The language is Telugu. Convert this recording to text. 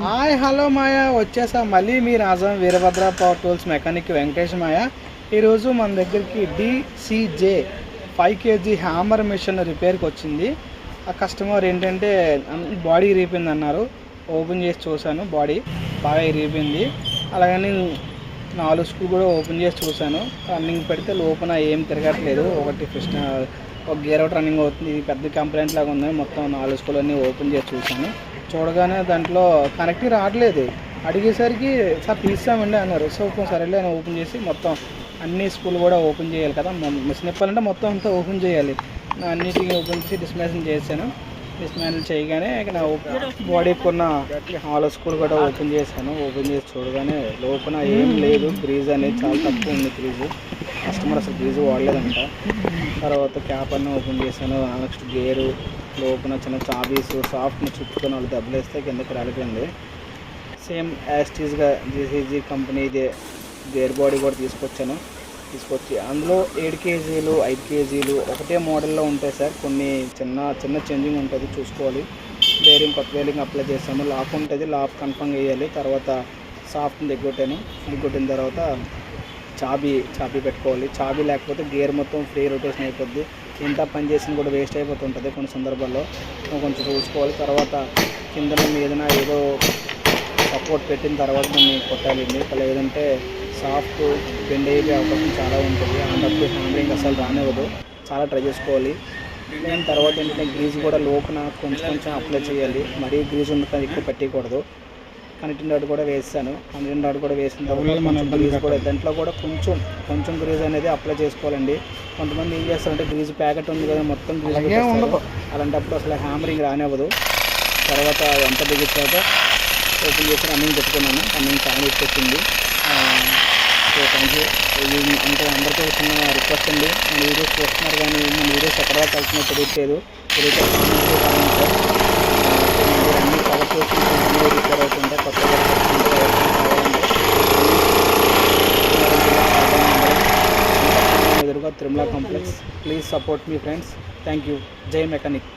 హాయ్ హలో మాయా వచ్చేసా మళ్ళీ మీ Rajam Veerabhadra power tools mechanic Venkatesh మాయా. ఈరోజు మన దగ్గరికి DCJ 5 kg హ్యామర్ మిషన్ రిపేర్కి వచ్చింది. ఆ కస్టమర్ ఏంటంటే బాడీ ఇరిగిపోయింది అన్నారు. ఓపెన్ చేసి చూశాను, బాడీ బాగా ఇరిగిపోయింది. అలాగని 4 స్క్రూ కూడా ఓపెన్ చేసి చూశాను. రన్నింగ్ పెడితే లోపల ఏం తిరగట్లేదు. ఒక గేర్ అవుట్ రన్నింగ్ అవుతుంది. ఇది పెద్ద కంప్లైంట్ లాగా ఉంది. మొత్తం 4 స్క్రూలు అన్నీ ఓపెన్ చేసి చూశాను. చూడగానే దాంట్లో కనెక్టివ్ రావట్లేదు. అడిగేసరికి సార్ తీసామండి అన్నారు. సో సరేలే అని ఓపెన్ చేసి మొత్తం అన్ని స్క్రూలు కూడా ఓపెన్ చేయాలి కదా, మిషన్ ఇప్పాలంటే మొత్తం అంతా ఓపెన్ చేయాలి. అన్నిటికీ ఓపెన్ చేసి డిస్మాంటిల్ చేశాను. డిస్మాంటిల్ చేయగానే నా బాడీకి ఉన్న 4 స్క్రూలు కూడా ఓపెన్ చేశాను. ఓపెన్ చేసి చూడగానే లోపల ఏం లేదు, గ్రీజ్ అనేది చాలా తక్కువ ఉంది. గ్రీజు కస్టమర్ అసలు గ్రీజు వాడలేదంట. తర్వాత క్యాప్ అన్నీ ఓపెన్ చేశాను. నెక్స్ట్ గేరు లోపల చిన్న చాబీస్ సాఫ్ట్ని చుట్టుకొని వాళ్ళు దెబ్బలేస్తే కిందకి రాలిపోయింది. సేమ్ యాస్టీజ్గా DCJ కంపెనీ ఇదే గేర్ బాడీ కూడా తీసుకొచ్చి అందులో 7 kgలు 5 kgలు ఒకటే మోడల్లో ఉంటాయి సార్. కొన్ని చిన్న చేంజింగ్ ఉంటుంది, చూసుకోవాలి. కొత్త బేరింగ్ అప్లై చేసాము. లాక్ ఉంటుంది, లాక్ కన్ఫర్మ్ చేయాలి. తర్వాత సాఫ్ట్ని దిగ్గొట్టిన తర్వాత చాబీ పెట్టుకోవాలి. చాబీ లేకపోతే గేర్ మొత్తం ఫ్రీ రొటేషన్ అయిపోద్ది. ఎంత పని చేసినా కూడా వేస్ట్ అయిపోతుంటుంది కొన్ని సందర్భాల్లో. కొంచెం చూసుకోవాలి. తర్వాత కింద ఏదైనా ఏదో సపోర్ట్ పెట్టిన తర్వాత దాన్ని కొట్టాలండి. లేదంటే సాఫ్ట్ బెండ్ అయిపోయే అవకాశం చాలా ఉంటుంది. అంతప్పుడు హ్యాండ్రింగ్ అసలు రానివ్వదు. చాలా ట్రై చేసుకోవాలి. దాని తర్వాత ఏంటంటే గ్రీజ్ కూడా లోపల కొంచెం అప్లై చేయాలి. మరీ గ్రీజ్ ఉండటం ఎక్కువ పెట్టకూడదు. కనెక్టింగ్ డాట్ కూడా వేసాను. కనెక్టింగ్ డాట్ కూడా వేసిన తర్వాత గ్రీజ్ కూడా దాంట్లో కూడా కొంచెం గ్రీజ్ అనేది అప్లై చేసుకోవాలండి. కొంతమంది ఏం చేస్తారంటే గ్రీజ్ ప్యాకెట్ ఉంది కదా మొత్తం గ్రీజ్ ఉండదు. అలాంటప్పుడు అసలు హ్యామరింగ్ రానివ్వదు. తర్వాత ఎంత బిగించాక ఓపెన్ చేసి రన్నింగ్ పెట్టుకున్నాను. రన్నింగ్ చాలా వచ్చేసింది. So thank you. అంటే అందరికీ చిన్న రిక్వెస్ట్ అండి, మన వీడియోస్ చూస్తున్నారు కానీ మన వీడియోస్ ఎక్కడ దాకా కలిసినా తెలియట్లేదు. అన్ని కవర్ చేసి రిపేర్ అవుతుంటే కొత్తగా ఎదురుగా Tirumala complex. Please support me friends. Thank you. జై మెకానిక్.